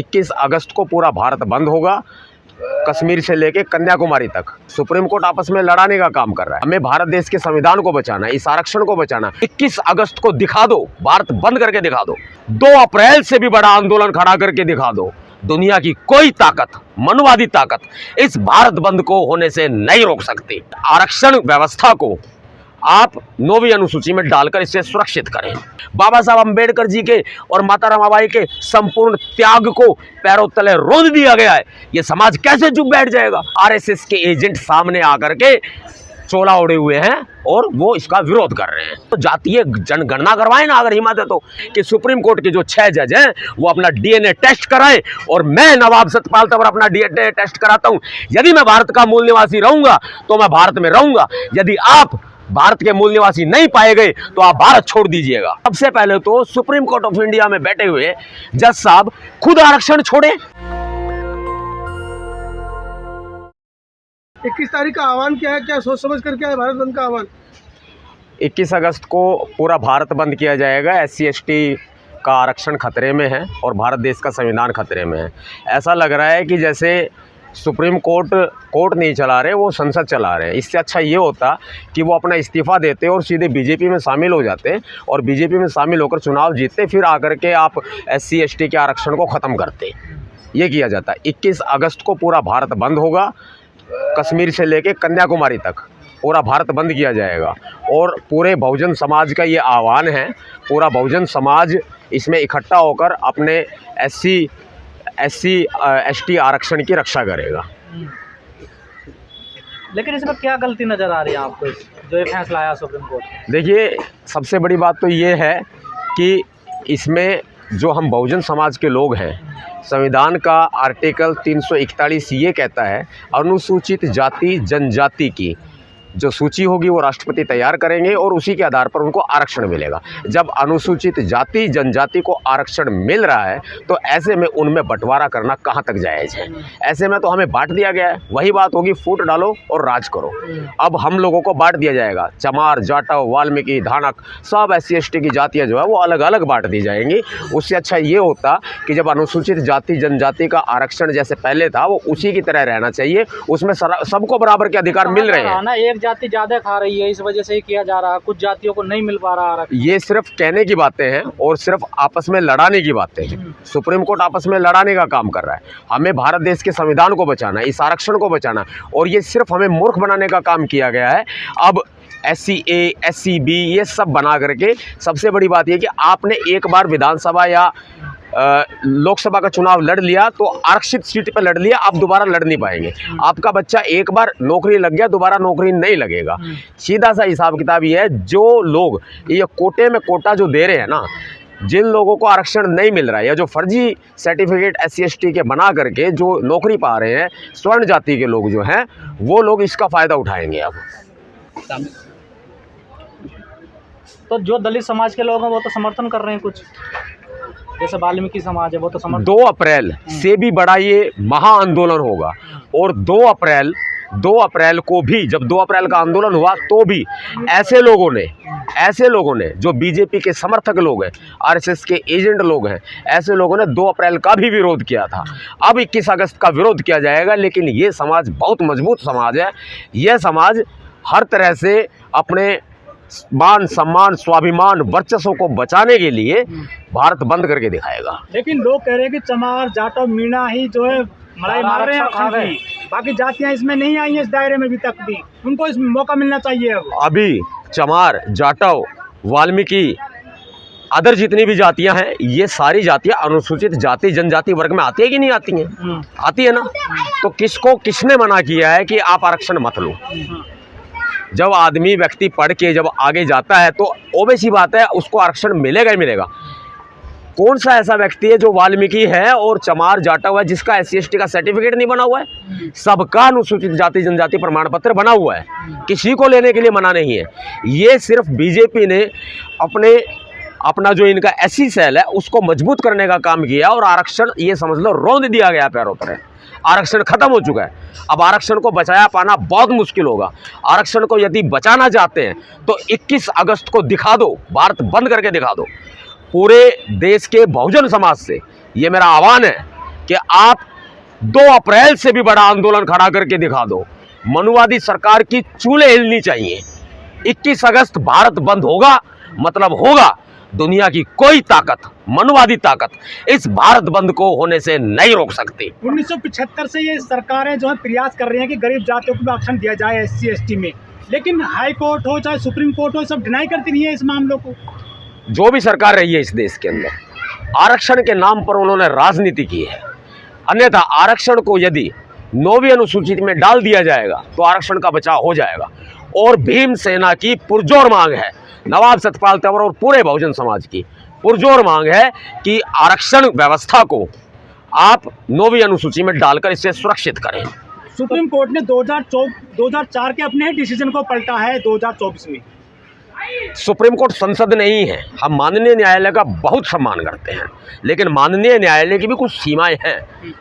21 अगस्त को पूरा भारत बंद होगा, कश्मीर से लेके कन्याकुमारी तक। सुप्रीम कोर्ट आपस में लड़ाने का काम कर रहा है। हमें भारत देश के संविधान को बचाना, इस आरक्षण को बचाना। 21 अगस्त को दिखा दो, भारत बंद करके दिखा दो। 2 अप्रैल से भी बड़ा आंदोलन खड़ा करके दिखा दो। दुनिया की कोई ताकत, मनुवादी ताकत इस भारत बंद को होने से नहीं रोक सकती। आरक्षण व्यवस्था को आप 9वीं अनुसूची में डालकर इसे सुरक्षित करें। बाबा साहब अंबेडकर जी के और माता रमाबाई के संपूर्ण त्याग को पैरों तले रोंद दिया गया है। ये समाज कैसे चुप बैठ जाएगा? आरएसएस के एजेंट सामने आकर के चोला ओढ़े हुए हैं और वो इसका विरोध कर रहे हैं। तो जातीय जनगणना करवाएं ना, अगर हिम्मत है तो, कि सुप्रीम कोर्ट के जो 6 जज हैं वो अपना डीएनए टेस्ट कराएं और मैं नवाब सतपाल तंवर अपना डीएनए टेस्ट कराता हूं। यदि मैं भारत का मूल निवासी रहूंगा तो मैं भारत में रहूंगा। यदि आप भारत के मूल निवासी नहीं पाए गए तो आप भारत छोड़ दीजिएगा। सबसे पहले तो सुप्रीम कोर्ट ऑफ इंडिया में बैठे हुए जज साहब खुद आरक्षण छोड़े। 21 तारीख का आह्वान क्या है? क्या सोच समझ कर क्या है भारत बंद का आह्वान? 21 अगस्त को पूरा भारत बंद किया जाएगा। SC ST का आरक्षण खतरे में है और भारत देश का संविधान खतरे में है। ऐसा लग रहा है कि जैसे सुप्रीम कोर्ट नहीं चला रहे, वो संसद चला रहे हैं। इससे अच्छा ये होता कि वो अपना इस्तीफ़ा देते और सीधे बीजेपी में शामिल हो जाते और बीजेपी में शामिल होकर चुनाव जीतते, फिर आकर के आप SC ST के आरक्षण को ख़त्म करते। ये किया जाता। 21 अगस्त को पूरा भारत बंद होगा, कश्मीर से लेके कन्याकुमारी तक पूरा भारत बंद किया जाएगा। और पूरे बहुजन समाज का ये आह्वान है। पूरा बहुजन समाज इसमें इकट्ठा होकर अपने SC ST आरक्षण की रक्षा करेगा। लेकिन इसमें क्या गलती नज़र आ रही है आपको, जो ये फैसला आया सुप्रीम कोर्ट? देखिए, सबसे बड़ी बात तो ये है कि इसमें जो हम बहुजन समाज के लोग हैं, संविधान का आर्टिकल 341 ये कहता है अनुसूचित जाति जनजाति की जो सूची होगी वो राष्ट्रपति तैयार करेंगे और उसी के आधार पर उनको आरक्षण मिलेगा। जब अनुसूचित जाति जनजाति को आरक्षण मिल रहा है तो ऐसे में उनमें बंटवारा करना कहाँ तक जायज़ है? ऐसे में तो हमें बांट दिया गया है। वही बात होगी, फूट डालो और राज करो। अब हम लोगों को बांट दिया जाएगा। चमार, जाटव, वाल्मीकि, धानक, सब SC ST की जातियाँ जो है वो अलग अलग बांट दी जाएंगी। उससे अच्छा ये होता कि जब अनुसूचित जाति जनजाति का आरक्षण जैसे पहले था वो उसी की तरह रहना चाहिए। उसमें सबको बराबर के अधिकार मिल रहे हैं। जाति ज्यादा खा रही है, इस वजह से ही किया जा रहा है। कुछ जातियों को नहीं मिल पा रहा। ये सिर्फ कहने की बातें हैं और सिर्फ आपस में लड़ाने की बातें हैं। सुप्रीम कोर्ट आपस में लड़ाने का काम कर रहा है। हमें भारत देश के संविधान को बचाना, इस आरक्षण को बचाना, और ये सिर्फ हमें मूर्ख बनाने का काम किया गया है। अब SCA SCB ये सब बना करके, सबसे बड़ी बात यह कि आपने एक बार विधानसभा या लोकसभा का चुनाव लड़ लिया तो आरक्षित सीट पर लड़ लिया, आप दोबारा लड़ नहीं पाएंगे। आपका बच्चा एक बार नौकरी लग गया, दोबारा नौकरी नहीं लगेगा। सीधा सा हिसाब किताब ये है, जो लोग ये कोटे में कोटा जो दे रहे हैं ना, जिन लोगों को आरक्षण नहीं मिल रहा है या जो फर्जी सर्टिफिकेट SC ST के बना करके जो नौकरी पा रहे हैं, स्वर्ण जाति के लोग जो हैं, वो लोग इसका फ़ायदा उठाएंगे। अब तो जो दलित समाज के लोग हैं वो तो समर्थन कर रहे हैं, कुछ जैसे वाल्मीकि समाज है वो तो समर्थन। 2 अप्रैल से भी बड़ा ये महा आंदोलन होगा और 2 अप्रैल को भी, जब 2 अप्रैल का आंदोलन हुआ तो भी ऐसे लोगों ने जो बीजेपी के समर्थक लोग हैं, RSS के एजेंट लोग हैं, ऐसे लोगों ने 2 अप्रैल का भी विरोध किया था। अब 21 अगस्त का विरोध किया जाएगा। लेकिन ये समाज बहुत मजबूत समाज है। यह समाज हर तरह से अपने मान सम्मान स्वाभिमान वर्चस्व को बचाने के लिए भारत बंद करके दिखाएगा। लेकिन लोग कह रहे हैं कि चमार, जाटव, मीणा ही जो है मलाई मार रहे हैं, बाकी जातियां इसमें नहीं आई हैं इस दायरे में अभी तक भी। उनको इस मौका मिलना चाहिए। अभी चमार, जाटव, वाल्मीकि, अदर जितनी भी जातियां हैं, ये सारी जातियां अनुसूचित जाति जनजाति वर्ग में आती है कि नहीं आती हैं? आती है ना। तो किसने मना किया है कि आप आरक्षण मत लो? जब आदमी व्यक्ति पढ़ के जब आगे जाता है तो ओबेसी बात है, उसको आरक्षण मिलेगा ही मिलेगा। कौन सा ऐसा व्यक्ति है जो वाल्मीकि है और चमार जाटव है जिसका SC ST का सर्टिफिकेट नहीं बना हुआ है? सबका अनुसूचित जाति जनजाति प्रमाण पत्र बना हुआ है, किसी को लेने के लिए मना नहीं है। ये सिर्फ बीजेपी ने अपना जो इनका SC सेल है उसको मजबूत करने का काम किया और आरक्षण ये समझ लो रोंद दिया गया पैरों पर। आरक्षण खत्म हो चुका है। अब आरक्षण को बचाया पाना बहुत मुश्किल होगा। आरक्षण को यदि बचाना चाहते हैं तो 21 अगस्त को दिखा दो, भारत बंद करके दिखा दो। पूरे देश के बहुजन समाज से ये मेरा आह्वान है कि आप 2 अप्रैल से भी बड़ा आंदोलन खड़ा करके दिखा दो, मनुवादी सरकार की चूल्हे हिलनी चाहिए। 21 अगस्त भारत बंद होगा, मतलब होगा। दुनिया की कोई ताकत, मनुवादी ताकत इस भारत बंद को होने से नहीं रोक सकती। 1975 से ये सरकारें जो है प्रयास कर रही हैं कि गरीब जातियों को भी आरक्षण दिया जाए SC ST में, लेकिन हाई कोर्ट हो चाहे सुप्रीम कोर्ट हो, सब डिनाई करती रही है इस मामलों को। जो भी सरकार रही है इस देश के अंदर, आरक्षण के नाम पर उन्होंने राजनीति की है। अन्यथा आरक्षण को यदि 9वीं अनुसूची में डाल दिया जाएगा तो आरक्षण का बचाव हो जाएगा। और भीम सेना की पुरजोर मांग है, नवाब सतपाल तंवर और पूरे बहुजन समाज की पुरजोर मांग है कि आरक्षण व्यवस्था को आप 9वीं अनुसूची में डालकर इसे सुरक्षित करें। सुप्रीम कोर्ट ने 2004 के अपने डिसीजन को पलटा है 2024 में। सुप्रीम कोर्ट संसद नहीं है। हम माननीय न्यायालय का बहुत सम्मान करते हैं, लेकिन माननीय न्यायालय की भी कुछ सीमाएं हैं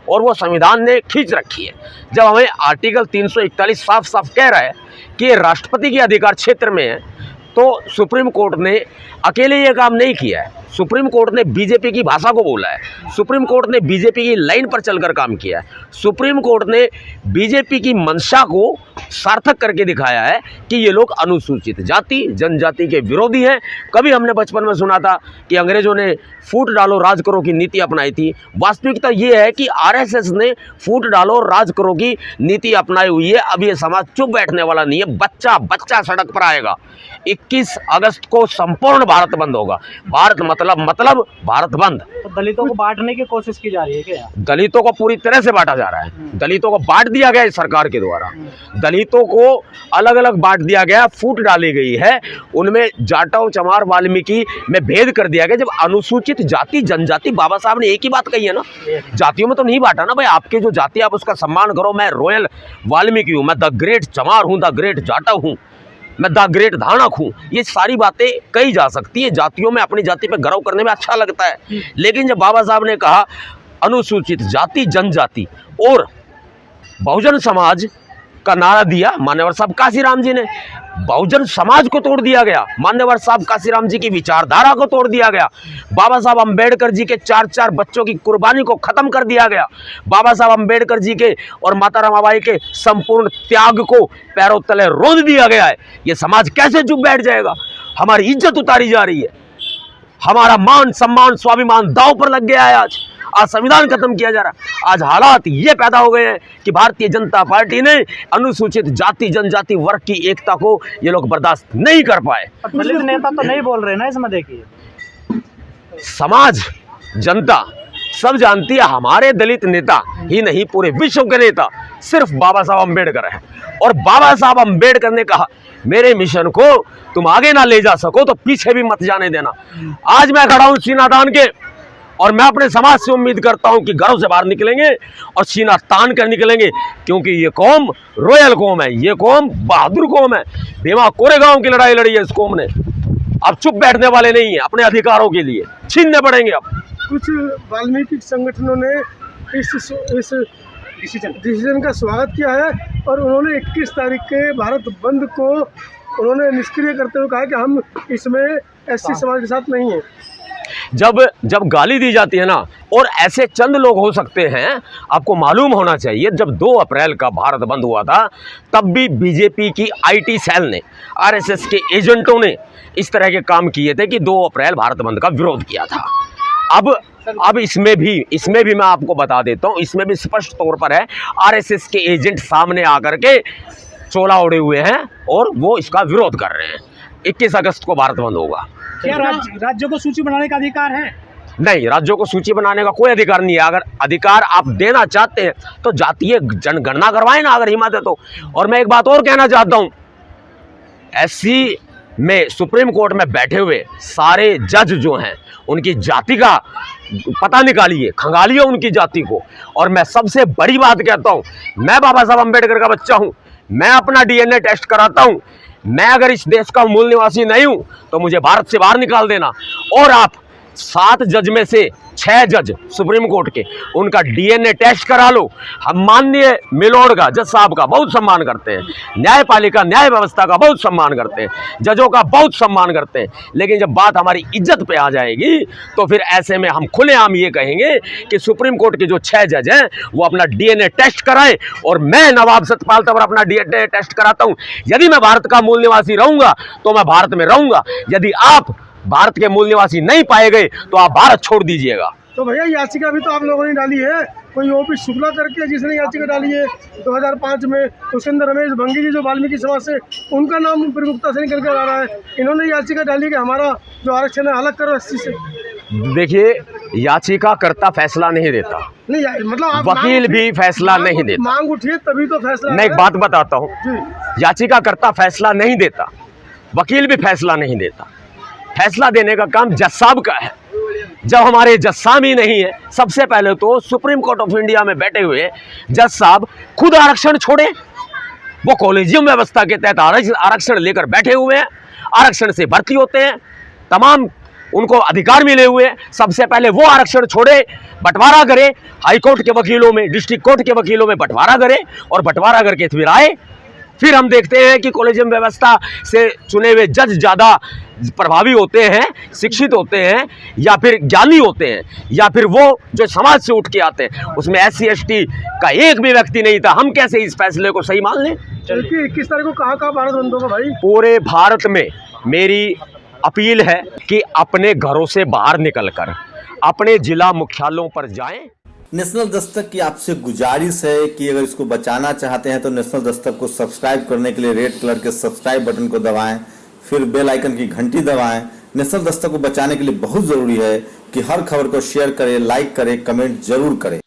और वो संविधान ने खींच रखी है। जब हमें आर्टिकल 341 साफ साफ कह रहा है कि ये राष्ट्रपति के अधिकार क्षेत्र में है, तो सुप्रीम कोर्ट ने अकेले ये काम नहीं किया है। सुप्रीम कोर्ट ने बीजेपी की भाषा को बोला है, सुप्रीम कोर्ट ने बीजेपी की लाइन पर चलकर काम किया है, सुप्रीम कोर्ट ने बीजेपी की मंशा को सार्थक करके दिखाया है कि ये लोग अनुसूचित जाति जनजाति के विरोधी हैं। कभी हमने बचपन में सुना था कि अंग्रेजों ने फूट डालो राज करो की नीति अपनाई थी। वास्तविकता ये है कि आरएसएस ने फूट डालो राज करो की नीति अपनाई हुई है। अब ये समाज चुप बैठने वाला नहीं है, बच्चा बच्चा सड़क पर आएगा। 21 अगस्त को संपूर्ण भारत बंद होगा। भारत मतलब भारत बंद। तो दलितों को बांटने की कोशिश की जा रही है क्या? दलितों को पूरी तरह से बांटा जा रहा है। दलितों को बांट दिया गया है सरकार के द्वारा। दलितों को अलग अलग बांट दिया गया, फूट डाली गई है, उनमें जाटव चमार वाल्मीकि में भेद कर दिया गया। जब अनुसूचित जाति जनजाति, बाबा साहब ने एक ही बात कही है ना, जातियों में तो नहीं बांटा ना भाई। आपके जो जाति आप उसका सम्मान करो। मैं रॉयल वाल्मीकि हूँ, मैं द ग्रेट चमार हूँ, द ग्रेट जाटव हूँ, मैं द ग्रेट धानक हूँ। ये सारी बातें कही जा सकती है। जातियों में अपनी जाति पे गर्व करने में अच्छा लगता है, लेकिन जब बाबा साहब ने कहा अनुसूचित जाति जनजाति और बहुजन समाज का नारा दिया मान्यवर साहब काशीराम जी ने, बहुजन समाज को तोड़ दिया गया। मान्यवर साहब काशीराम जी की विचारधारा को तोड़ दिया गया। बाबा साहब अंबेडकर जी के 4 बच्चों की कुर्बानी को खत्म कर दिया गया। बाबा साहब अंबेडकर जी के और माता रमाबाई के संपूर्ण त्याग को पैरों तले रोंद दिया गया है। ये समाज कैसे चुप बैठ जाएगा? हमारी इज्जत उतारी जा रही है, हमारा मान सम्मान स्वाभिमान दांव पर लग गया है। आज संविधान खत्म किया जा रहा है। आज हालात ये पैदा हो गए हैं कि भारतीय जनता पार्टी ने अनुसूचित जाति जनजाति वर्ग की एकता को ये लोग बर्दाश्त नहीं कर पाए। दलित नेता तो नहीं बोल रहे ना इसमें, देखिए समाज जनता सब जानती है, हमारे दलित नेता ही नहीं पूरे विश्व के नेता सिर्फ बाबा साहब अंबेडकर है। और बाबा साहब अंबेडकर ने कहा मेरे मिशन को तुम आगे ना ले जा सको तो पीछे भी मत जाने देना। आज मैं खड़ा हूं सीना तान के और मैं अपने समाज से उम्मीद करता हूं कि घरों से बाहर निकलेंगे और सीना तान कर निकलेंगे, क्योंकि ये कौम रॉयल कौम है, ये कौम बहादुर कौम है। भीमा कोरेगांव की लड़ाई लड़ी है इस कौम ने। अब चुप बैठने वाले नहीं है, अपने अधिकारों के लिए छीनने पड़ेंगे। अब कुछ वाल्मीकि संगठनों ने इस डिसीजन का स्वागत किया है और उन्होंने 21 तारीख के भारत बंद को उन्होंने निष्क्रिय करते हुए कहा कि हम इसमें SC समाज के साथ नहीं हैं। जब गाली दी जाती है ना, और ऐसे चंद लोग हो सकते हैं, आपको मालूम होना चाहिए जब 2 अप्रैल का भारत बंद हुआ था तब भी बीजेपी की IT सेल ने, RSS के एजेंटों ने इस तरह के काम किए थे कि 2 अप्रैल भारत बंद का विरोध किया था। अब इसमें भी मैं आपको बता देता हूँ, इसमें भी स्पष्ट तौर पर है RSS के एजेंट सामने आकर के चोला ओढ़े हुए हैं और वो इसका विरोध कर रहे हैं। 21 अगस्त को भारत बंद होगा। क्या राज्यों को सूची बनाने का अधिकार है? नहीं, राज्यों को सूची बनाने का कोई अधिकार नहीं है। अगर अधिकार आप देना चाहते हैं तो जातीय जनगणना करवाएं ना, अगर हिम्मत है तो। और मैं एक बात और कहना चाहता हूं, SC में सुप्रीम कोर्ट में बैठे हुए सारे जज जो हैं उनकी जाति का पता निकालिए, खंगालिए उनकी जाति को। और मैं सबसे बड़ी बात कहता हूं, मैं बाबा साहब अंबेडकर का बच्चा हूं, मैं अपना DNA टेस्ट कराता हूं। मैं अगर इस देश का मूल निवासी नहीं हूं तो मुझे भारत से बाहर निकाल देना। और आप 7 जज में से 6 जज सुप्रीम कोर्ट के, उनका डीएनए टेस्ट करा लो। हम माननीय मिलोड का, जज साहब का बहुत सम्मान करते हैं, न्यायपालिका न्याय व्यवस्था का बहुत सम्मान करते हैं, जजों का बहुत सम्मान करते हैं, लेकिन जब बात हमारी इज्जत पे आ जाएगी तो फिर ऐसे में हम खुलेआम ये कहेंगे कि सुप्रीम कोर्ट के जो 6 जज हैं वो अपना डीएनए टेस्ट कराएं और मैं नवाब सतपाल तंवर अपना डीएनए टेस्ट कराता हूं। यदि मैं भारत का मूल निवासी रहूंगा तो मैं भारत में रहूंगा, यदि आप भारत के मूल निवासी नहीं पाए गए तो आप भारत छोड़ दीजिएगा। तो भैया याचिका भी तो आप लोगों ने डाली है, कोई ओपी शुक्ला करके जिसने याचिका डाली है 2005 में, उसके अंदर रमेश भंगी जी जो वाल्मीकि समाज से, उनका नाम प्रमुखता से निकल कर आ रहा है। इन्होंने याचिका डाली कि हमारा जो आरक्षण है अलग करो 80 से। देखिए, याचिकाकर्ता फैसला नहीं देता, नहीं मतलब वकील भी फैसला नहीं देता। मांग उठिए तभी तो फैसला। मैं एक बात बताता हूँ, याचिकाकर्ता फैसला नहीं देता, वकील भी फैसला नहीं देता। फैसला देने का काम जज साहब का है। जब हमारे जज साहब ही नहीं है, सबसे पहले तो सुप्रीम कोर्ट ऑफ इंडिया में बैठे हुए जज साहब खुद आरक्षण छोड़े। वो कॉलेजियम व्यवस्था के तहत आरक्षण लेकर बैठे हुए हैं, आरक्षण से भर्ती होते हैं, तमाम उनको अधिकार मिले हुए हैं। सबसे पहले वो आरक्षण छोड़े, बंटवारा करे, हाई कोर्ट के वकीलों में, डिस्ट्रिक्ट कोर्ट के वकीलों में बंटवारा करे और बंटवारा करके फिर आए। फिर हम देखते हैं कि कॉलेजियम व्यवस्था से चुने हुए जज ज़्यादा प्रभावी होते हैं, शिक्षित होते हैं, या फिर ज्ञानी होते हैं, या फिर वो जो समाज से उठ के आते हैं। उसमें SC ST का एक भी व्यक्ति नहीं था। हम कैसे इस फैसले को सही मान लें? चलिए 21 तारीख को कहाँ भारत बंद होगा भाई? पूरे भारत में मेरी अपील है कि अपने घरों से बाहर निकलकर अपने जिला मुख्यालयों पर जाएं। नेशनल दस्तक की आपसे गुजारिश है कि अगर इसको बचाना चाहते हैं तो नेशनल दस्तक को सब्सक्राइब करने के लिए रेड कलर के सब्सक्राइब बटन को दबाएं, फिर बेल आइकन की घंटी दबाएं। नेशनल दस्तक को बचाने के लिए बहुत जरूरी है कि हर खबर को शेयर करें, लाइक करें, कमेंट जरूर करें।